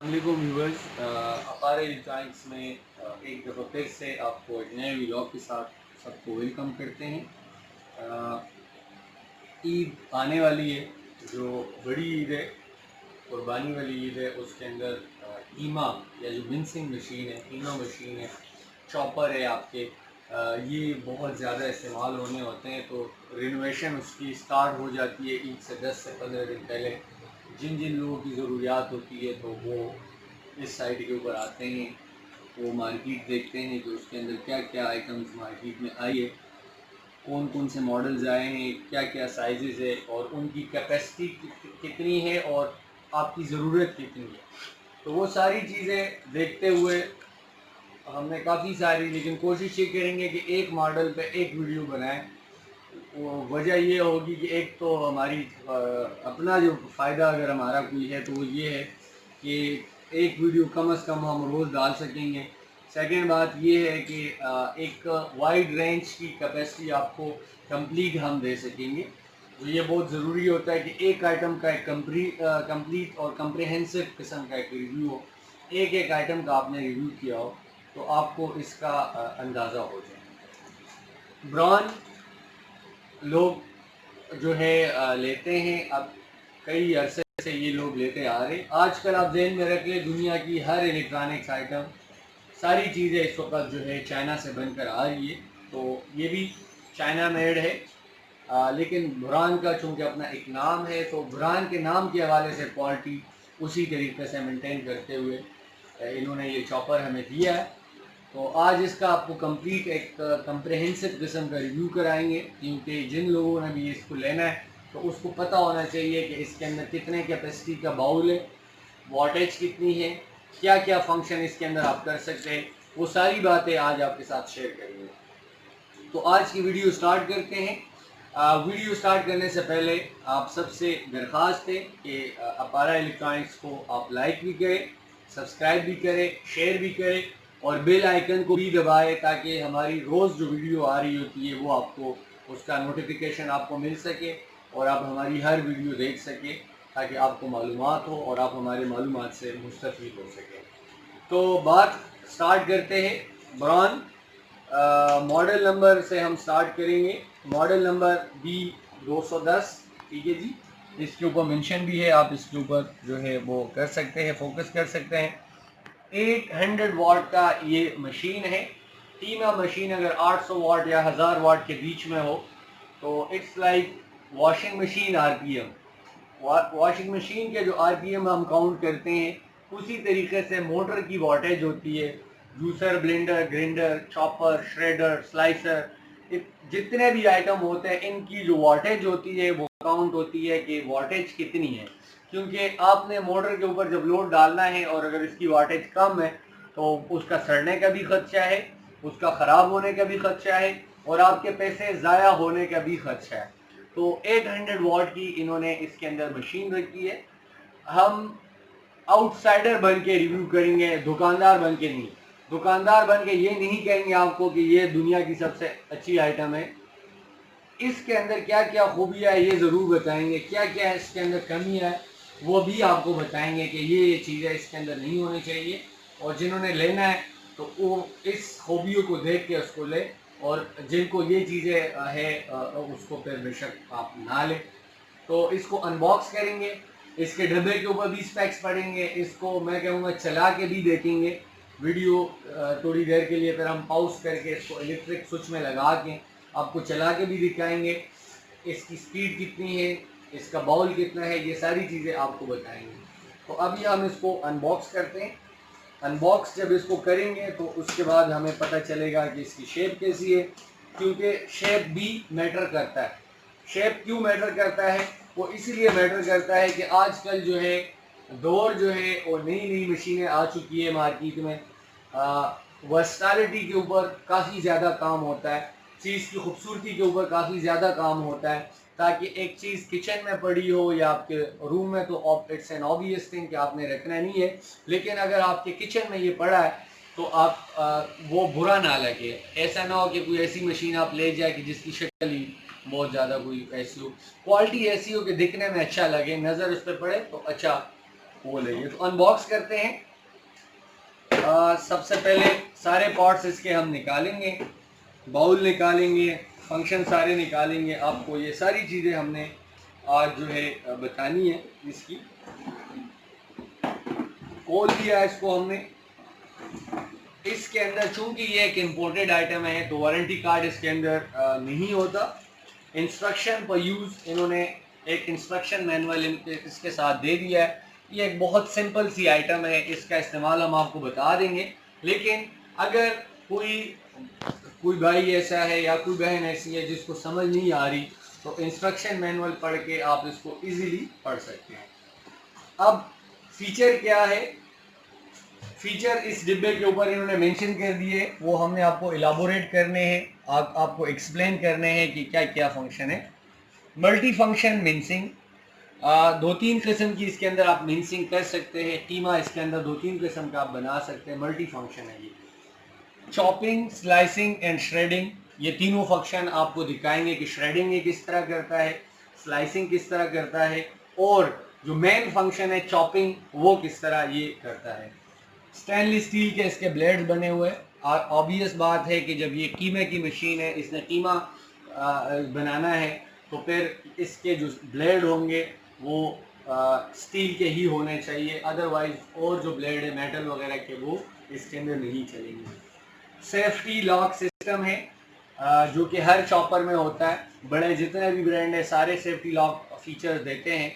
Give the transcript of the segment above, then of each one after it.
वालेकुम viewers, अपारा electronics में एक दफ़ा फिर से आपको एक नए व्लॉग के साथ सबको वेलकम करते हैं। ईद आने वाली है, जो बड़ी ईद है, कुर्बानी वाली ईद है। उसके अंदर कीमा या जो मिक्सिंग मशीन है, कीमा मशीन है, चॉपर है आपके, ये बहुत ज़्यादा इस्तेमाल होने होते हैं। तो रिनोवेशन उसकी स्टार्ट हो जाती है ईद से 10 से 15 दिन पहले। जिन जिन लोगों की ज़रूरियात होती है तो वो इस साइट के ऊपर आते हैं, वो मार्केट देखते हैं कि उसके अंदर क्या क्या आइटम्स मार्केट में आई है, कौन कौन से मॉडल्स आए हैं, क्या क्या साइजेस है और उनकी कैपेसिटी कितनी है और आपकी ज़रूरत कितनी है। तो वो सारी चीज़ें देखते हुए हमने काफ़ी सारी, लेकिन कोशिश ये करेंगे कि एक मॉडल पे एक वीडियो बनाएं। वो वजह ये होगी कि एक तो हमारी अपना जो फ़ायदा अगर हमारा कोई है तो वो ये है कि एक वीडियो कम से कम हम रोज़ डाल सकेंगे। सेकंड बात ये है कि एक वाइड रेंज की कैपेसिटी आपको कंप्लीट हम दे सकेंगे। तो ये बहुत ज़रूरी होता है कि एक आइटम का एक कंप्लीट और कम्प्रिहेंसिव किस्म का एक रिव्यू हो। एक एक आइटम का आपने रिव्यू किया हो तो आपको इसका अंदाज़ा हो जाए। ब्रांड लोग जो है लेते हैं, अब कई अरसे से ये लोग लेते आ रहे हैं। आजकल आप जहन में रख लें, दुनिया की हर इलेक्ट्रॉनिक्स आइटम, सारी चीज़ें इस वक्त जो है चाइना से बनकर आ रही है। तो ये भी चाइना मेड है, लेकिन बुरान का चूँकि अपना एक नाम है तो बुरान के नाम के हवाले से क्वालिटी उसी तरीके से मेंटेन करते हुए इन्होंने ये चॉपर हमें दिया है। तो आज इसका आपको कंप्लीट एक कंप्रहेंसिव किस्म का रिव्यू कराएंगे, क्योंकि जिन लोगों ने भी इसको लेना है तो उसको पता होना चाहिए कि इसके अंदर कितने कैपेसिटी का बाउल है, वॉटेज कितनी है, क्या क्या फंक्शन इसके अंदर आप कर सकते हैं। वो सारी बातें आज आपके साथ शेयर करेंगे। तो आज की वीडियो स्टार्ट करते हैं। वीडियो स्टार्ट करने से पहले आप सबसे दरख्वास्त है कि अपारा इलेक्ट्रॉनिक्स को आप लाइक भी करें, सब्सक्राइब भी करें, शेयर भी करें और बेल आइकन को भी दबाएं, ताकि हमारी रोज़ जो वीडियो आ रही होती है वो आपको उसका नोटिफिकेशन आपको मिल सके और आप हमारी हर वीडियो देख सकें, ताकि आपको मालूमात हो और आप हमारे मालूमात से मुस्तफ़ीद हो सकें। तो बात स्टार्ट करते हैं। ब्रांड मॉडल नंबर से हम स्टार्ट करेंगे। मॉडल नंबर B210, ठीक है जी। इसके ऊपर मेंशन भी है, आप इसके ऊपर जो है वो कर सकते हैं, फोकस कर सकते हैं। 800 वाट का ये मशीन है। टीमा मशीन अगर 800 वाट या 1000 वाट के बीच में हो तो it's like washing machine RPM. Washing machine के जो आरपीएम हम काउंट करते हैं, उसी तरीके से मोटर की वॉटेज होती है। Juicer, blender, grinder, chopper, shredder, slicer, जितने भी आइटम होते हैं, इनकी जो वॉटेज होती है वो काउंट होती है कि वॉटेज कितनी है। क्योंकि आपने मोटर के ऊपर जब लोड डालना है और अगर इसकी वाटेज कम है तो उसका सड़ने का भी खदशा है, उसका ख़राब होने का भी खदशा है और आपके पैसे ज़ाया होने का भी खदशा है। तो 800 वाट की इन्होंने इसके अंदर मशीन रखी है। हम आउटसाइडर बन के रिव्यू करेंगे, दुकानदार बन के नहीं। दुकानदार बन के ये नहीं कहेंगे आपको कि ये दुनिया की सबसे अच्छी आइटम है। इसके अंदर क्या क्या खूबियाँ है ये ज़रूर बताएंगे, क्या क्या इसके अंदर कमी है वो भी आपको बताएंगे कि ये चीज़ें इसके अंदर नहीं होनी चाहिए। और जिन्होंने लेना है तो वो इस खूबियों को देख के उसको ले, और जिनको ये चीज़ें है उसको फिर बेशक आप ना लें। तो इसको अनबॉक्स करेंगे, इसके डब्बे के ऊपर भी स्पेक्स पढ़ेंगे, इसको मैं कहूँगा चला के भी देखेंगे वीडियो थोड़ी देर के लिए, फिर हम पॉज करके इसको इलेक्ट्रिक स्विच में लगा के आपको चला के भी दिखाएंगे। इसकी स्पीड कितनी है, इसका बाउल कितना है, ये सारी चीज़ें आपको बताएंगे। तो अभी हम इसको अनबॉक्स करते हैं। अनबॉक्स जब इसको करेंगे तो उसके बाद हमें पता चलेगा कि इसकी शेप कैसी है, क्योंकि शेप भी मैटर करता है। शेप क्यों मैटर करता है? वो इसीलिए मैटर करता है कि आजकल जो है दौर जो है वो नई नई मशीनें आ चुकी है मार्केट में। वर्सटैलिटी के ऊपर काफ़ी ज़्यादा काम होता है, चीज़ की खूबसूरती के ऊपर काफ़ी ज़्यादा काम होता है, ताकि एक चीज़ किचन में पड़ी हो या आपके रूम में तो इट्स एन ऑब्वियस थिंग कि आपने रखना नहीं है, लेकिन अगर आपके किचन में ये पड़ा है तो आप वो बुरा ना लगे। ऐसा ना हो कि कोई ऐसी मशीन आप ले जाए कि जिसकी शक्ल ही बहुत ज़्यादा कोई ऐसी हो, क्वालिटी ऐसी हो कि दिखने में अच्छा लगे, नज़र उस पर पड़े तो अच्छा होल है ये। तो अनबॉक्स करते हैं। सबसे पहले सारे पार्ट्स इसके हम निकालेंगे, बाउल निकालेंगे, फंक्शन सारे निकालेंगे। आपको ये सारी चीज़ें हमने आज जो है बतानी है। इसकी खोल दिया इसको हमने। इसके अंदर चूंकि ये एक इम्पोर्टेड आइटम है तो वारंटी कार्ड इसके अंदर नहीं होता। इंस्ट्रक्शन पर यूज़ इन्होंने एक इंस्ट्रक्शन मैनुअल इसके साथ दे दिया है। ये एक बहुत सिंपल सी आइटम है, इसका इस्तेमाल हम आपको बता देंगे। लेकिन अगर कोई भाई ऐसा है या कोई बहन ऐसी है जिसको समझ नहीं आ रही तो इंस्ट्रक्शन मैनुअल पढ़ के आप इसको इजीली पढ़ सकते हैं। अब फीचर क्या है, फीचर इस डिब्बे के ऊपर इन्होंने मेंशन कर दिए, वो हमने आपको इलाबोरेट करने हैं, आपको एक्सप्लेन करने हैं कि क्या क्या फंक्शन है। मल्टी फंक्शन मिन्सिंग, दो तीन किस्म की इसके अंदर आप मिन्सिंग कर सकते हैं। कीमा इसके अंदर दो तीन किस्म का आप बना सकते हैं, मल्टी फंक्शन है ये। चॉपिंग, स्लाइसिंग एंड श्रेडिंग, ये तीनों फंक्शन आपको दिखाएंगे कि श्रेडिंग ये किस तरह करता है, स्लाइसिंग किस तरह करता है, और जो मेन फंक्शन है चॉपिंग वो किस तरह ये करता है। स्टेनलेस स्टील के इसके ब्लेड्स बने हुए। ऑब्वियस बात है कि जब ये कीमे की मशीन है, इसने कीमा बनाना है, तो फिर इसके जो ब्लेड होंगे वो स्टील के ही होने चाहिए, अदरवाइज और जो ब्लेड है मेटल वगैरह के वो इसके अंदर नहीं चलेंगे। सेफ्टी लॉक सिस्टम है जो कि हर चॉपर में होता है। बड़े जितने भी ब्रांड है सारे सेफ्टी लॉक फीचर्स देते हैं।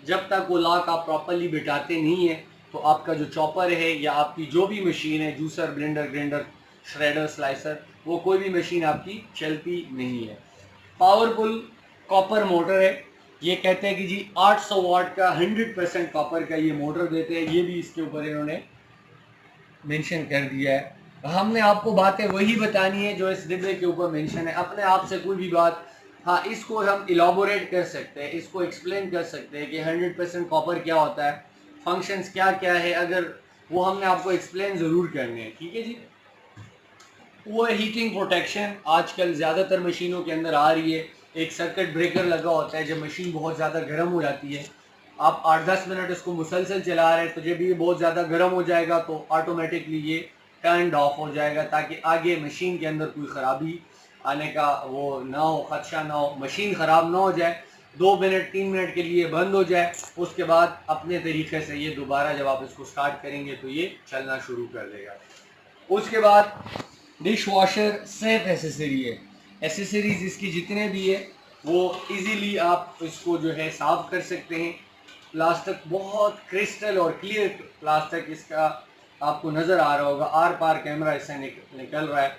जब तक वो लॉक आप प्रॉपरली बिठाते नहीं है तो आपका जो चॉपर है या आपकी जो भी मशीन है, juicer, blender, grinder, shredder, slicer, वो कोई भी मशीन आपकी चलती नहीं है। पावरफुल कॉपर मोटर है। ये कहते हैं कि जी 800 वाट का 100% कॉपर का ये मोटर देते हैं, ये भी इसके ऊपर इन्होंने मेंशन कर दिया है। हमने आपको बातें वही बतानी है जो इस डिब्बे के ऊपर मेंशन है। अपने आप से कोई भी बात, हाँ, इसको हम इलाबोरेट कर सकते हैं, इसको एक्सप्लेन कर सकते हैं कि 100% कॉपर क्या होता है, फंक्शंस क्या क्या है, अगर वो हमने आपको एक्सप्लेन ज़रूर करने हैं। ठीक है जी। वो हीटिंग प्रोटेक्शन आजकल ज़्यादातर मशीनों के अंदर आ रही है। एक सर्किट ब्रेकर लगा होता है, जब मशीन बहुत ज़्यादा गर्म हो जाती है, आप 8-10 मिनट इसको मुसलसल चला रहे हैं, तो जब ये बहुत ज़्यादा गर्म हो जाएगा तो ऑटोमेटिकली ये टर्न ऑफ हो जाएगा, ताकि आगे मशीन के अंदर कोई ख़राबी आने का वो ना हो, खदशा ना हो, मशीन ख़राब ना हो जाए, 2 मिनट 3 मिनट के लिए बंद हो जाए, उसके बाद अपने तरीके से ये दोबारा जब आप इसको स्टार्ट करेंगे तो ये चलना शुरू कर देगा। उसके बाद डिश वॉशर सेफ एसेसरी है। एसेसरीज इसकी जितने भी है वो इजीली आप इसको जो है साफ कर सकते हैं। प्लास्टिक बहुत क्रिस्टल और क्लियर प्लास्टिक इसका आपको नज़र आ रहा होगा, आर पार कैमरा इससे निकल रहा है।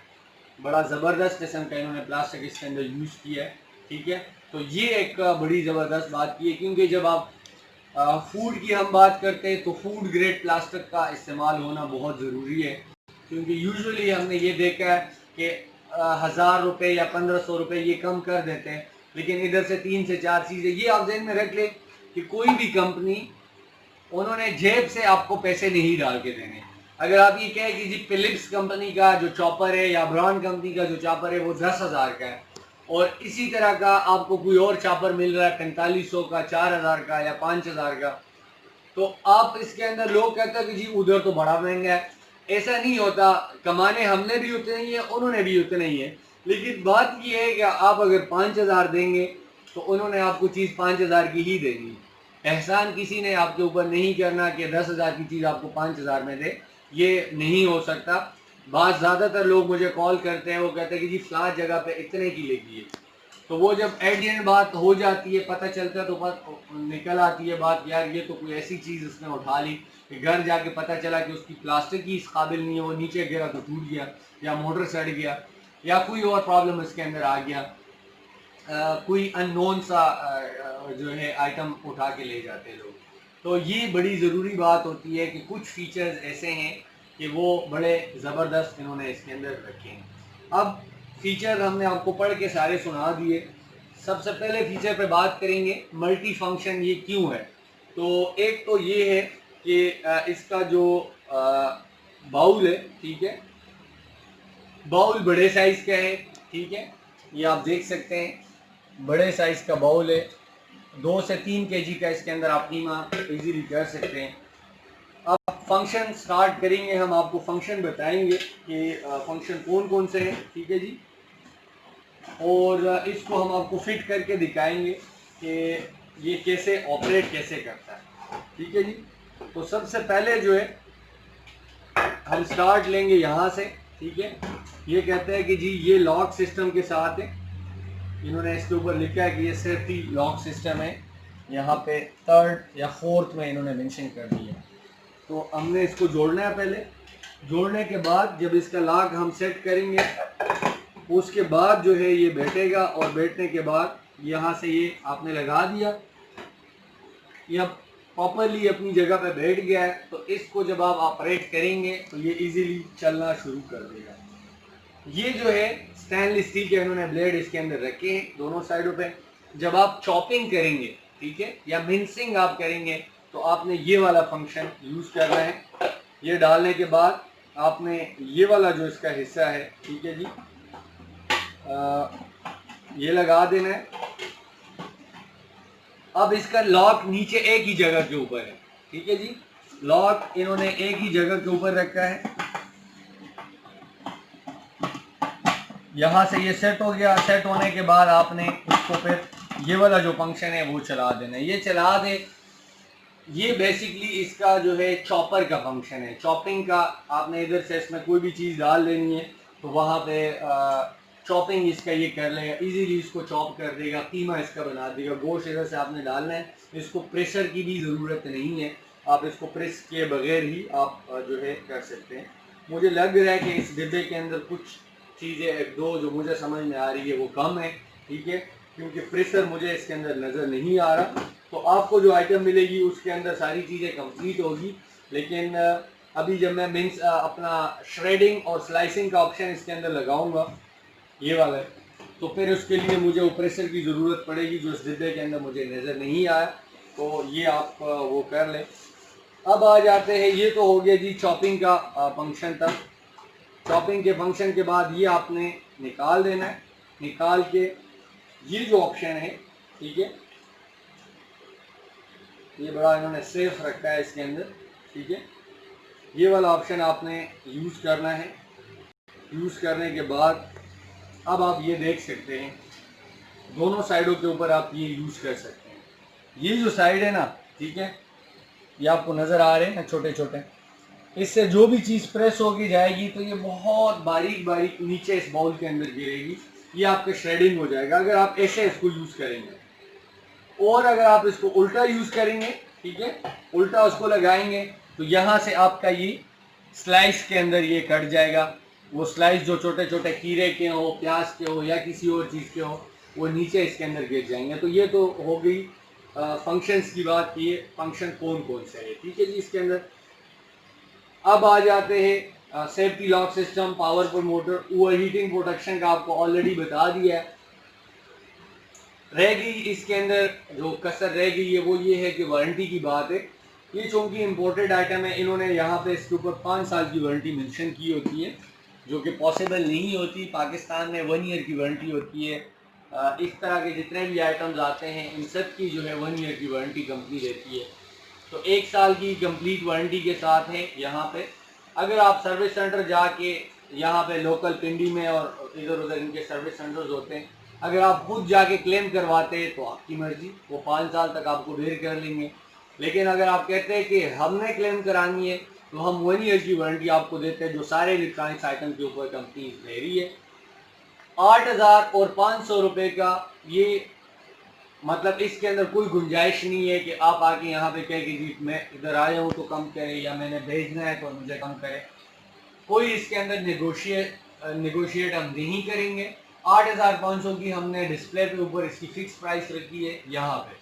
बड़ा ज़बरदस्त किस्म का इन्होंने प्लास्टिक इसके अंदर यूज़ किया है। ठीक है, तो ये एक बड़ी ज़बरदस्त बात की है, क्योंकि जब आप फूड की हम बात करते हैं तो फूड ग्रेड प्लास्टिक का इस्तेमाल होना बहुत ज़रूरी है, क्योंकि यूजुअली हमने ये देखा है कि 1000 रुपये या 1500 रुपये ये कम कर देते हैं, लेकिन इधर से 3 से 4 चीज़ें ये आप ध्यान में रख लें कि कोई भी कंपनी उन्होंने जेब से आपको पैसे नहीं डाल के देने। अगर आप ये कहें कि जी फिलिप्स कंपनी का जो चॉपर है या ब्रांड कंपनी का जो चॉपर है वो 10,000 का है, और इसी तरह का आपको कोई और चॉपर मिल रहा है 4500 का, 4000 का या 5000 का, तो आप इसके अंदर लोग कहते हैं कि जी उधर तो बड़ा महंगा है। ऐसा नहीं होता, कमाने हमने भी उतने ही है, उन्होंने भी उतने ही है, लेकिन बात ये है कि आप अगर 5000 देंगे तो उन्होंने आपको चीज़ 5000 की ही देनी। एहसान किसी ने आपके ऊपर नहीं करना कि 10,000 की चीज़ आपको 5000 में दे, ये नहीं हो सकता। बात ज़्यादातर लोग मुझे कॉल करते हैं, वो कहते हैं कि जी फ्लाट जगह पे इतने की लेगी है, तो वो जब एट दी एंड बात हो जाती है, पता चलता है तो बात निकल आती है बात, यार ये तो कोई ऐसी चीज़ उसने उठा ली कि घर जाके पता चला कि उसकी प्लास्टिक ही इस काबिल नहीं है, वो नीचे गिरा तो टूट गया, या मोटर सड़ गया, या कोई और प्रॉब्लम इसके अंदर आ गया, कोई अननोन सा जो है आइटम उठा के ले जाते लोग। तो ये बड़ी ज़रूरी बात होती है कि कुछ फीचर्स ऐसे हैं कि वो बड़े ज़बरदस्त इन्होंने इसके अंदर रखे हैं। अब फीचर हमने आपको पढ़ के सारे सुना दिए। सबसे पहले फीचर पे बात करेंगे, मल्टी फंक्शन ये क्यों है। तो एक तो ये है कि इसका जो बाउल है, ठीक है, बाउल बड़े साइज़ का है। ठीक है, ये आप देख सकते हैं, बड़े साइज़ का बाउल है, 2 से 3 kg का इसके अंदर आप कीमा इजीली कर सकते हैं। अब फंक्शन स्टार्ट करेंगे, हम आपको फंक्शन बताएंगे कि फंक्शन कौन कौन से हैं, ठीक है जी। और इसको हम आपको फिट करके दिखाएंगे कि ये कैसे ऑपरेट कैसे करता है, ठीक है जी। तो सबसे पहले जो है हम स्टार्ट लेंगे यहाँ से, ठीक है। ये कहते हैं कि जी ये लॉक सिस्टम के साथ है, इन्होंने इसके ऊपर लिखा है कि ये सेफ्टी लॉक सिस्टम है, यहाँ पे 3rd या 4th में इन्होंने मेंशन कर दिया। तो हमने इसको जोड़ना है, पहले जोड़ने के बाद जब इसका लॉक हम सेट करेंगे उसके बाद जो है ये बैठेगा, और बैठने के बाद यहाँ से ये आपने लगा दिया, ये प्रॉपरली अपनी जगह पे बैठ गया है। तो इसको जब आप ऑपरेट करेंगे तो ये इजीली चलना शुरू कर देगा। ये जो है स्टेनलेस स्टील के इन्होंने ब्लेड इसके अंदर रखे हैं दोनों साइडों पे। जब आप चॉपिंग करेंगे, ठीक है, या मिंसिंग आप करेंगे, तो आपने ये वाला फंक्शन यूज करना है। ये डालने के बाद आपने ये वाला जो इसका हिस्सा है, ठीक है जी, ये लगा देना है। अब इसका लॉक नीचे एक ही जगह के ऊपर है, ठीक है जी। लॉक इन्होंने एक ही जगह के ऊपर रखा है। यहां से ये सेट हो गया। सेट होने के बाद आपने उसको फिर ये वाला जो फंक्शन है वो चला देना है। ये चला दे, ये बेसिकली इसका जो है चॉपर का फंक्शन है, चॉपिंग का। आपने इधर से इसमें कोई भी चीज़ डाल देनी है तो वहाँ पे चॉपिंग इसका ये कर लेगा, इजीली इसको चॉप कर देगा, कीमा इसका बना देगा। गोश्त इधर से आपने डालना है, इसको प्रेशर की भी ज़रूरत नहीं है, आप इसको प्रेस किए बगैर ही आप जो है कर सकते हैं। मुझे लग रहा है कि इस डिब्बे के अंदर कुछ चीज़ें एक दो जो मुझे समझ में आ रही है वो कम है, ठीक है, क्योंकि प्रेशर मुझे इसके अंदर नज़र नहीं आ रहा। तो आपको जो आइटम मिलेगी उसके अंदर सारी चीज़ें कंप्लीट होगी। लेकिन अभी जब मैं मिन्स अपना श्रेडिंग और स्लाइसिंग का ऑप्शन इसके अंदर लगाऊंगा, ये वाला है, तो फिर उसके लिए मुझे वो प्रेशर की ज़रूरत पड़ेगी जो इस डिब्बे के अंदर मुझे नज़र नहीं आया। तो ये आप वो कर लें। अब आ जाते हैं, ये तो हो गया जी चॉपिंग का फंक्शन तक। चॉपिंग के फंक्शन के बाद ये आपने निकाल देना है। निकाल के ये जो ऑप्शन है, ठीक है, ये बड़ा इन्होंने सेफ रखा है इसके अंदर, ठीक है, ये वाला ऑप्शन आपने यूज़ करना है। यूज़ करने के बाद अब आप ये देख सकते हैं दोनों साइडों के ऊपर आप ये यूज़ कर सकते हैं। ये जो साइड है ना, ठीक है, ये आपको नज़र आ रहे हैं ना छोटे छोटे, इससे जो भी चीज़ प्रेस होगी जाएगी तो ये बहुत बारीक बारीक नीचे इस बाउल के अंदर गिरेगी, ये आपका श्रेडिंग हो जाएगा अगर आप ऐसे इसको यूज़ करेंगे। और अगर आप इसको उल्टा यूज़ करेंगे, ठीक है, उल्टा उसको लगाएंगे तो यहाँ से आपका ये स्लाइस के अंदर ये कट जाएगा। वो स्लाइस जो छोटे छोटे कीड़े के हो, प्याज के हो या किसी और चीज़ के हो, वो नीचे इसके अंदर गिर जाएंगे। तो ये तो हो गई फंक्शंस की बात, ये फंक्शन कौन कौन से है, ठीक है जी इसके अंदर। अब आ जाते हैं safety lock system, powerful motor, over heating protection का आपको ऑलरेडी बता दिया है। रह गई इसके अंदर जो कसर रह गई है वो ये है कि वारंटी की बात है। ये चूँकि इम्पोर्टेड आइटम है, इन्होंने यहाँ पे इसके ऊपर 5 साल की वारंटी मेंशन की होती है, जो कि पॉसिबल नहीं होती। पाकिस्तान में 1 ईयर की वारंटी होती है। इस तरह के जितने भी आइटम्स आते हैं इन सब की जो है 1 ईयर की वारंटी कंपनी देती है। तो 1 साल की कंप्लीट वारंटी के साथ है यहाँ पे। अगर आप सर्विस सेंटर जाके यहाँ पे लोकल पिंडी में और इधर उधर इनके सर्विस सेंटर्स होते हैं, अगर आप खुद जाके क्लेम करवाते हैं तो आपकी मर्जी, वो 5 साल तक आपको बेर कर लेंगे। लेकिन अगर आप कहते हैं कि हमने क्लेम करानी है तो हम 1 ईयर की वारंटी आपको देते हैं, जो सारे इलेक्ट्रॉनिक्स आइटम के ऊपर कंपनी दे रही है। 8,000 और 500 रुपये का ये, मतलब इसके अंदर कोई गुंजाइश नहीं है कि आप आके यहाँ पे कहें कि जी मैं इधर आया हूँ तो कम करे, या मैंने भेजना है तो मुझे कम करे। कोई इसके अंदर नेगोशिएट हम नहीं करेंगे। 8,500 की हमने डिस्प्ले पे ऊपर इसकी फिक्स प्राइस रखी है यहाँ पे।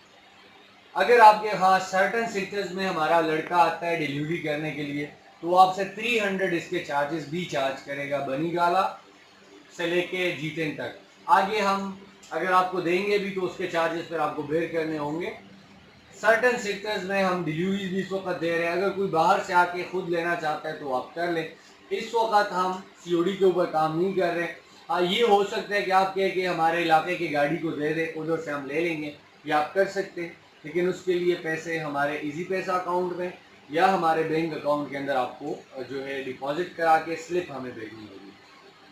अगर आपके हाँ सर्टन सेक्टर्स में हमारा लड़का आता है डिलीवरी करने के लिए तो आपसे 300 इसके चार्जेस भी चार्ज करेगा, बनी गाला से लेके G10 तक। आगे हम अगर आपको देंगे भी तो उसके चार्जेस फिर आपको बेयर करने होंगे। सर्टन सेक्टर्स में हम डिलीवरी भी इस वक्त दे रहे हैं, अगर कोई बाहर से आके खुद लेना चाहता है तो आप कर लें। इस वक्त हम COD के ऊपर काम नहीं कर रहे हैं। हाँ, ये हो सकता है कि आप कहें कि हमारे इलाके की गाड़ी को दे दें, उधर से हम ले लेंगे, ये आप कर सकते हैं, लेकिन उसके लिए पैसे हमारे इजी पैसा अकाउंट में या हमारे बैंक अकाउंट के अंदर आपको जो है डिपॉजिट करा के स्लिप हमें भेजनी होगी।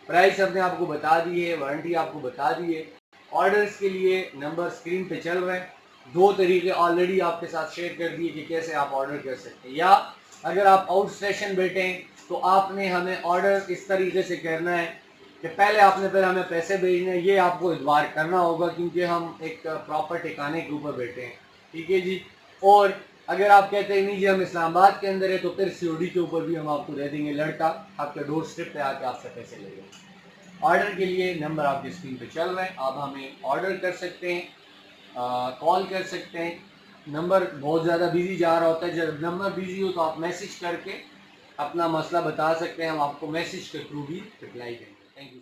प्राइस हमने आपको बता दी है, वारंटी आपको बता दी है। ऑर्डर्स के लिए नंबर स्क्रीन पे चल रहे हैं। 2 तरीके ऑलरेडी आपके साथ शेयर कर दिए कि कैसे आप ऑर्डर कर सकते हैं, या अगर आप आउट स्टेशन बैठे हैं तो आपने हमें ऑर्डर इस तरीके से करना है कि पहले हमें पैसे भेजने हैं। ये आपको इतवार करना होगा क्योंकि हम एक प्रॉपर ठिकाने के ऊपर बैठे हैं, ठीक है जी। और अगर आप कहते हैं नहीं जी हम इस्लामाबाद के अंदर है, तो फिर सीओडी के ऊपर भी हम आपको दे देंगे, लड़का आपके डोर स्टेप पे आके आपसे पैसे लेगा। ऑर्डर के लिए नंबर आपकी स्क्रीन पे चल रहा है, आप हमें ऑर्डर कर सकते हैं, कॉल कर सकते हैं। नंबर बहुत ज़्यादा बिजी जा रहा होता है, जब नंबर बिजी हो तो आप मैसेज करके अपना मसला बता सकते हैं, हम आपको मैसेज के थ्रू भी रिप्लाई देंगे। Thank you.